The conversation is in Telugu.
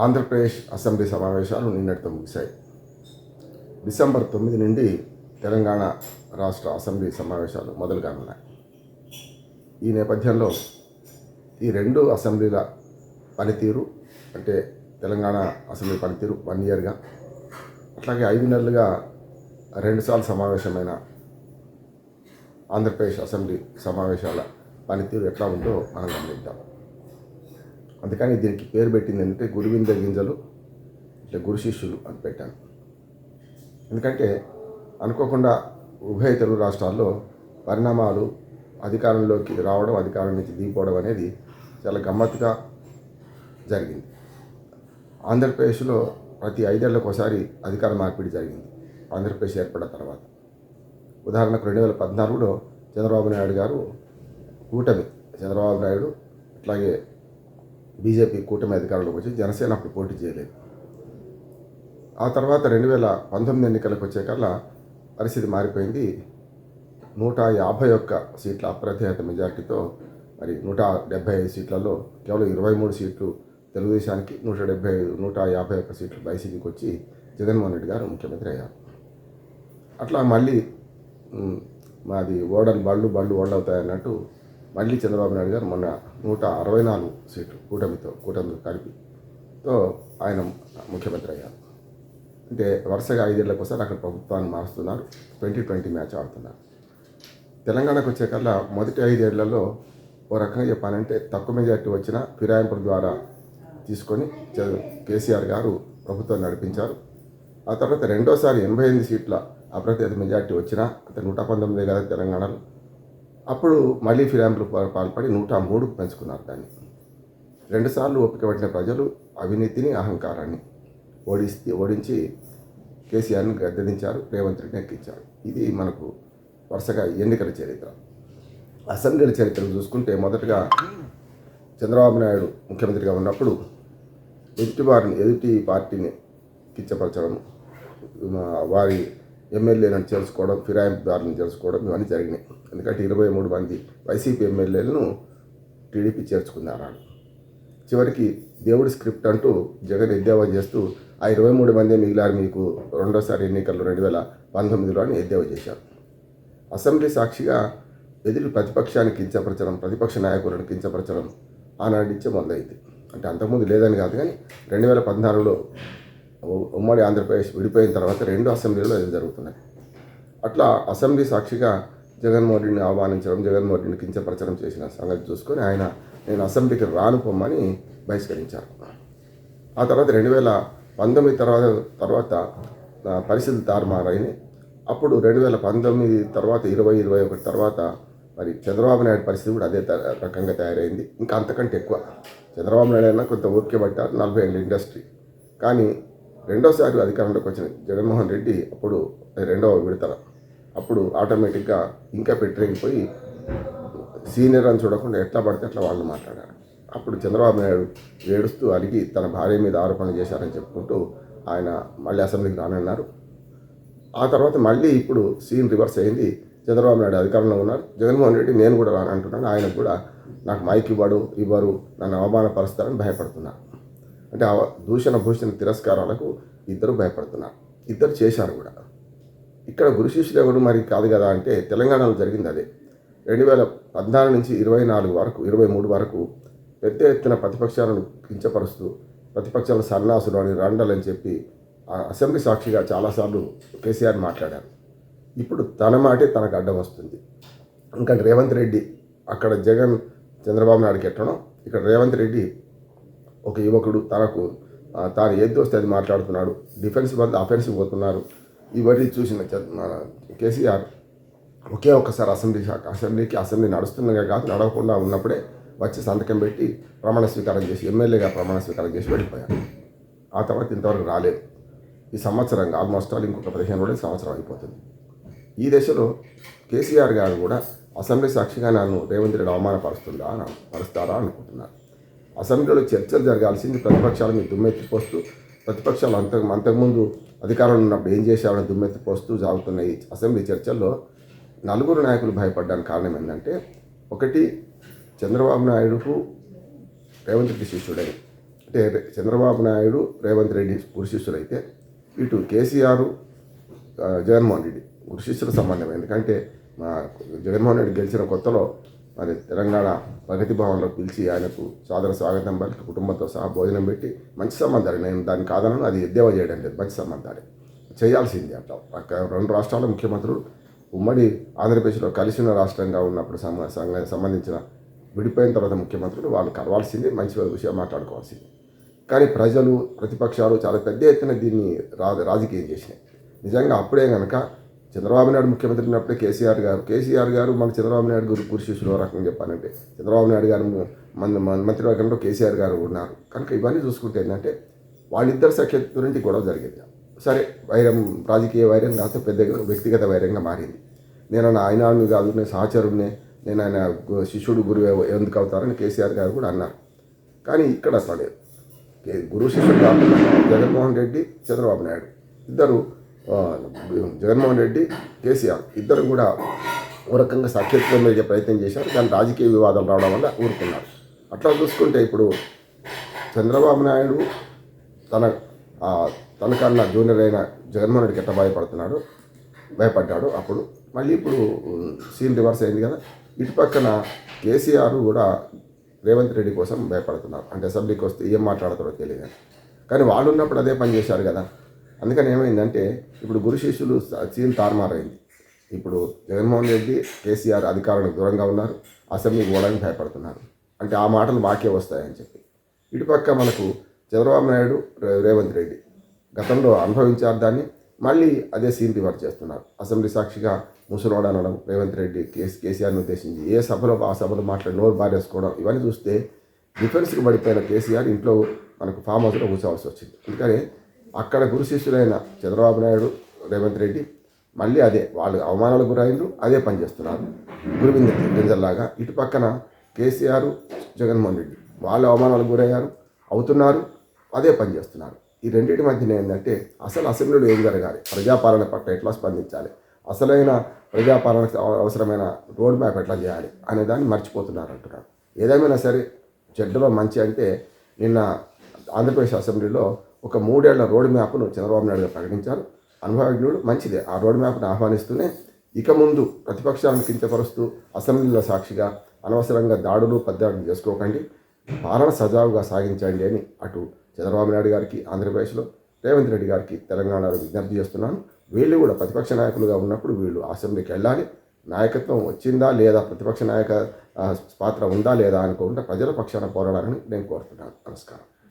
ఆంధ్రప్రదేశ్ అసెంబ్లీ సమావేశాలు నిన్నటితో ముగిశాయి. డిసెంబర్ 9 నుండి తెలంగాణ రాష్ట్ర అసెంబ్లీ సమావేశాలు మొదలు కానున్నాయి. ఈ నేపథ్యంలో ఈ రెండు అసెంబ్లీల పనితీరు, అంటే తెలంగాణ అసెంబ్లీ పనితీరు 1 ఇయర్గా, అట్లాగే 5 నెలలుగా 2 సార్లు సమావేశమైన ఆంధ్రప్రదేశ్ అసెంబ్లీ సమావేశాల పనితీరు ఎట్లా ఉందో మనం గమనిద్దాం. అందుకని దీనికి పేరు పెట్టింది ఏంటంటే గురువింద గింజలు, ఇట్లా గురు శిష్యులు అని పెట్టాను. ఎందుకంటే అనుకోకుండా ఉభయ తెలుగు రాష్ట్రాల్లో పరిణామాలు అధికారంలోకి రావడం, అధికారం నుంచి దిగిపోవడం అనేది చాలా గమ్మత్తుగా జరిగింది. ఆంధ్రప్రదేశ్లో ప్రతి 5 ఏళ్లకు ఒకసారి అధికార మార్పిడి జరిగింది ఆంధ్రప్రదేశ్ ఏర్పడిన తర్వాత. ఉదాహరణకు 2014లో చంద్రబాబు నాయుడు గారు చంద్రబాబు నాయుడు అట్లాగే బీజేపీ కూటమి అధికారంలోకి వచ్చి జనసేన అప్పుడు పోటీ చేయలేదు. ఆ తర్వాత 2019 ఎన్నికలకు వచ్చేకల్లా పరిస్థితి మారిపోయింది. 151 సీట్ల అప్రతిహత మెజార్టీతో మరి 175 సీట్లలో కేవలం 23 సీట్లు తెలుగుదేశానికి, 151 సీట్లు వైసీపీకి వచ్చి జగన్మోహన్ రెడ్డి గారు ముఖ్యమంత్రి అయ్యారు. అట్లా మళ్ళీ మాది బళ్ళు ఓడవుతాయన్నట్టు మళ్ళీ చంద్రబాబు నాయుడు గారు మొన్న 164 సీట్లు కూటమితో కలిపితో ఆయన ముఖ్యమంత్రి అయ్యారు. అంటే వరుసగా 5 ఏళ్లకు ఒకసారి అక్కడ ప్రభుత్వాన్ని మారుస్తున్నారు. 2020 మ్యాచ్ ఆడుతున్నారు. తెలంగాణకు వచ్చేకల్లా మొదటి 5 ఏళ్లలో ఓ రకంగా చెప్పాలంటే తక్కువ మెజార్టీ వచ్చిన ఫిరాయింపుల ద్వారా తీసుకొని కేసీఆర్ గారు ప్రభుత్వం నడిపించారు. ఆ తర్వాత రెండోసారి 88 సీట్ల అప్రతిహత మెజార్టీ వచ్చినా, అంటే 119 కదా తెలంగాణలో, అప్పుడు మళ్ళీ ఫిరాయింపులు పాల్పడి 103కు పెంచుకున్నారు దాన్ని. 2 సార్లు ఓపిక పట్టిన ప్రజలు అవినీతిని, అహంకారాన్ని ఓడించి కేసీఆర్ని గద్దెదించారు, రేవంత్ రెడ్డిని ఎక్కించారు. ఇది మనకు వరుసగా ఎన్నికల చరిత్ర. అసెంబ్లీల చరిత్రను చూసుకుంటే మొదటగా చంద్రబాబు నాయుడు ముఖ్యమంత్రిగా ఉన్నప్పుడు ఎదుటి పార్టీని కించపరచడం, వారి ఎమ్మెల్యేలను చేర్చుకోవడం, ఫిరాయింపుదారులను చేర్చుకోవడం, ఇవన్నీ జరిగినాయి. ఎందుకంటే 23 మంది వైసీపీ ఎమ్మెల్యేలను టీడీపీ చేర్చుకున్నారు. చివరికి దేవుడి స్క్రిప్ట్ అంటూ జగన్ ఎద్దేవా చేస్తూ ఆ 23 మంది మిగిలారు మీకు రెండోసారి ఎన్నికల్లో 2019లో అని ఎద్దేవా చేశారు. అసెంబ్లీ సాక్షిగా ఎదుటి ప్రతిపక్షాన్ని కించపరచడం, ప్రతిపక్ష నాయకులను కించపరచడం ఆనాడించే మొదలైంది. అంటే అంతకుముందు లేదని కాదు, కానీ 2014లో ఉమ్మడి ఆంధ్రప్రదేశ్ విడిపోయిన తర్వాత 2 అసెంబ్లీలో ఇది జరుగుతున్నాయి. అట్లా అసెంబ్లీ సాక్షిగా జగన్మోహన్ రెడ్డిని ఆహ్వానించడం, జగన్మోహన్ రెడ్డిని కించపరచడం చేసిన సంగతి చూసుకొని నేను అసెంబ్లీకి రాను పొమ్మని బహిష్కరించారు. ఆ తర్వాత 2019 తర్వాత పరిస్థితులు తారుమారైనాయి. అప్పుడు 2019 తర్వాత 2021 తర్వాత మరి చంద్రబాబు నాయుడు పరిస్థితి కూడా అదే రకంగా తయారైంది. ఇంకా అంతకంటే ఎక్కువ. చంద్రబాబు నాయుడు అయినా కొంత ఓపిక పట్టారు, 40 ఏళ్ళ ఇండస్ట్రీ. కానీ రెండోసారి అధికారంలోకి వచ్చిన జగన్మోహన్ రెడ్డి అప్పుడు రెండవ విడతల అప్పుడు ఆటోమేటిక్గా ఇంకా పెట్టిపోయి సీనియర్ అని చూడకుండా ఎట్లా పడితే అట్లా వాళ్ళు మాట్లాడారు. అప్పుడు చంద్రబాబు నాయుడు ఏడుస్తూ అడిగి తన భార్య మీద ఆరోపణలు చేశారని చెప్పుకుంటూ ఆయన మళ్ళీ అసెంబ్లీకి రానన్నారు. ఆ తర్వాత మళ్ళీ ఇప్పుడు సీన్ రివర్స్ అయింది. చంద్రబాబు నాయుడు అధికారంలో ఉన్నారు, జగన్మోహన్ రెడ్డి నేను కూడా రానంటున్నాను, ఆయనకు కూడా నాకు మైక్ ఇవ్వరు, నన్ను అవమానపరుస్తారని భయపడుతున్నారు. అంటే దూషణ భూషణ తిరస్కారాలకు ఇద్దరు భయపడుతున్నారు. ఇద్దరు చేశారు కూడా. ఇక్కడ గురు శిష్యులు ఎవరు మరి కాదు కదా అంటే తెలంగాణలో జరిగింది అదే. 2014 నుంచి 23 వరకు పెద్ద ఎత్తున ప్రతిపక్షాలను కించపరుస్తూ ప్రతిపక్షాల సన్నాసులు అని రండలని చెప్పి అసెంబ్లీ సాక్షిగా చాలాసార్లు కేసీఆర్ మాట్లాడారు. ఇప్పుడు తన మాటే తనకు అడ్డం వస్తుంది. ఇంకా రేవంత్ రెడ్డి అక్కడ చంద్రబాబు నాయుడుకి ఎట్టడం, ఇక్కడ రేవంత్ రెడ్డి ఒక యువకుడు తాను ఏది వస్తే అది మాట్లాడుతున్నాడు, డిఫెన్స్ బదులు అఫెన్సివ్ పోతున్నారు. ఇవన్నీ చూసిన కేసీఆర్ ఒకే ఒక్కసారి అసెంబ్లీ నడుస్తుండగా కాదు, నడవకుండా ఉన్నప్పుడే వచ్చి సంతకం పెట్టి ఎమ్మెల్యేగా ప్రమాణ స్వీకారం చేసి వెళ్ళిపోయారు. ఆ తర్వాత ఇంతవరకు రాలేదు. ఈ సంవత్సరంగా ఆల్మోస్ట్ ఇంకొక 15 రోజులు సంవత్సరం అయిపోతుంది. ఈ దశలో కేసీఆర్ గారు కూడా అసెంబ్లీ సాక్షిగా నన్ను రేవంత్ రెడ్డి పరుస్తారా అనుకుంటున్నారు. అసెంబ్లీలో చర్చలు జరగాల్సింది ప్రతిపక్షాల మీద దుమ్మెత్తిపోస్తూ, ప్రతిపక్షాలు అంతకుముందు అధికారంలో ఉన్నప్పుడు ఏం చేశారని దుమ్మెత్తిపోస్తూ సాగుతున్న ఈ అసెంబ్లీ చర్చల్లో 4 నాయకులు భయపడడానికి కారణం ఏంటంటే, ఒకటి చంద్రబాబు నాయుడుకు రేవంత్ రెడ్డి శిష్యుడని అంటే చంద్రబాబు నాయుడు రేవంత్ రెడ్డి గురు శిష్యులు అయితే, ఇటు కేసీఆర్ జగన్మోహన్ రెడ్డి గురు శిష్యుల సంబంధం. ఎందుకంటే మా జగన్మోహన్ రెడ్డి గెలిచిన కొత్తలో మరి తెలంగాణ ప్రగతి భవన్లో పిలిచి ఆయనకు సాదర స్వాగతం పలికి కుటుంబంతో సహా భోజనం పెట్టి మంచి సంబంధాలు, నేను దాన్ని కాదనను, అది ఎద్దేవా చేయడం లేదు, మంచి సంబంధాలు చేయాల్సింది అంటాం. రెండు రాష్ట్రాల ముఖ్యమంత్రులు ఉమ్మడి ఆంధ్రప్రదేశ్లో కలిసిన రాష్ట్రంగా ఉన్నప్పుడు సంబంధించిన విడిపోయిన తర్వాత ముఖ్యమంత్రులు వాళ్ళు కలవాల్సింది, మంచి విషయం మాట్లాడుకోవాల్సింది. కానీ ప్రజలు ప్రతిపక్షాలు చాలా పెద్ద ఎత్తున దీన్ని రాజకీయం చేసినాయి. నిజంగా అప్పుడే కనుక చంద్రబాబు నాయుడు ముఖ్యమంత్రి ఉన్నప్పుడే కేసీఆర్ గారు మన చంద్రబాబు నాయుడు గురు శిష్యులు రకంగా చెప్పాలంటే, చంద్రబాబు నాయుడు గారు మంత్రివర్గంలో కేసీఆర్ గారు ఉన్నారు కనుక ఇవన్నీ చూసుకుంటే ఏంటంటే వాళ్ళిద్దరు సఖ్యత గురించి గొడవ జరిగింది. సరే, వైరం రాజకీయ వైరం కాదు, పెద్ద వ్యక్తిగత వైరంగా మారింది. నేను ఆయనని కాదు, నేను సహచరుడినే, నేను ఆయన శిష్యుడు గురువు ఎందుకు అవుతారని కేసీఆర్ గారు కూడా అన్నారు. కానీ ఇక్కడ పడేది గురు శిష్యుడు కాకుండా జగన్మోహన్ రెడ్డి చంద్రబాబు నాయుడు ఇద్దరు, జగన్మోహన్ రెడ్డి కేసీఆర్ ఇద్దరు కూడా ఓ రకంగా సఖ్యతతో మెరిగే ప్రయత్నం చేశారు. దాని రాజకీయ వివాదాలు రావడం వల్ల ఊరుకున్నారు. అట్లా చూసుకుంటే ఇప్పుడు చంద్రబాబు నాయుడు తనకన్నా జూనియర్ అయిన జగన్మోహన్ రెడ్డికి ఎట్లా భయపడ్డాడు అప్పుడు, మళ్ళీ ఇప్పుడు సీన్ రివర్స్ అయింది కదా. ఇటు పక్కన కేసీఆర్ కూడా రేవంత్ రెడ్డి కోసం భయపడుతున్నారు. అంటే అసెంబ్లీకి వస్తే ఏం మాట్లాడతారో తెలియదు, కానీ వాళ్ళు ఉన్నప్పుడు అదే పని చేశారు కదా. అందుకని ఏమైందంటే ఇప్పుడు గురు శిష్యులు సీన్ తారుమారైంది. ఇప్పుడు జగన్మోహన్ రెడ్డి కేసీఆర్ అధికారులకు దూరంగా ఉన్నారు, అసెంబ్లీకి పోవడానికి భయపడుతున్నారు. అంటే ఆ మాటలు మాకే వస్తాయని చెప్పి ఇటుపక్క మనకు చంద్రబాబు నాయుడు రేవంత్ రెడ్డి గతంలో అనుభవించారు దాన్ని, మళ్ళీ అదే సీన్ రివర్స్ చేస్తున్నారు. అసెంబ్లీ సాక్షిగా ముసలోడు అనడం, రేవంత్ రెడ్డి కేసీఆర్ని ఉద్దేశించి ఏ సభలో ఆ సభలో మాట్లాడి నోరు బారేసుకోవడం, ఇవన్నీ చూస్తే డిఫెన్స్కి పడిపోయిన కేసీఆర్ ఇంట్లో మనకు ఫామ్ హౌస్లో కూర్చోవలసి వచ్చింది. అందుకని అక్కడ గురు శిష్యులైన చంద్రబాబు నాయుడు రేవంత్ రెడ్డి మళ్ళీ అదే వాళ్ళు అవమానాలకు గురైనరు, అదే పని చేస్తున్నారు గురువింద గింజల్లాగా. ఇటు పక్కన కేసీఆర్ జగన్మోహన్ రెడ్డి వాళ్ళు అవమానాలకు గురయ్యారు, అవుతున్నారు, అదే పని చేస్తున్నారు. ఈ రెండింటి మధ్యన ఏంటంటే అసలు అసెంబ్లీలో ఏం జరగాలి, ప్రజాపాలన పట్ల ఎట్లా స్పందించాలి, అసలైన ప్రజాపాలనకు అవసరమైన రోడ్ మ్యాప్ ఎట్లా చేయాలి అనే దాన్ని మర్చిపోతున్నారు అంటున్నారు. ఏదేమైనా సరే చెడ్డలో మంచి అంటే నిన్న ఆంధ్రప్రదేశ్ అసెంబ్లీలో ఒక 3 ఏళ్ల రోడ్ మ్యాప్ను చంద్రబాబు నాయుడు గారు ప్రకటించారు. అనుభవజ్ఞుడు మంచిదే, ఆ రోడ్ మ్యాప్ను ఆహ్వానిస్తూనే ఇక ముందు ప్రతిపక్షాలను కించపరుస్తూ అసెంబ్లీలో సాక్షిగా అనవసరంగా దాడులు పద్దాడులు చేసుకోకండి, పాలన సజావుగా సాగించండి అని అటు చంద్రబాబు నాయుడు గారికి ఆంధ్రప్రదేశ్లో, రేవంత్ రెడ్డి గారికి తెలంగాణలో విజ్ఞప్తి చేస్తున్నాను. వీళ్ళు కూడా ప్రతిపక్ష నాయకులుగా ఉన్నప్పుడు వీళ్ళు అసెంబ్లీకి వెళ్ళాలి. నాయకత్వం వచ్చిందా లేదా, ప్రతిపక్ష నాయక పాత్ర ఉందా లేదా అనుకోకుండా ప్రజల పక్షాన పోరాడాలని నేను కోరుతున్నాను. నమస్కారం.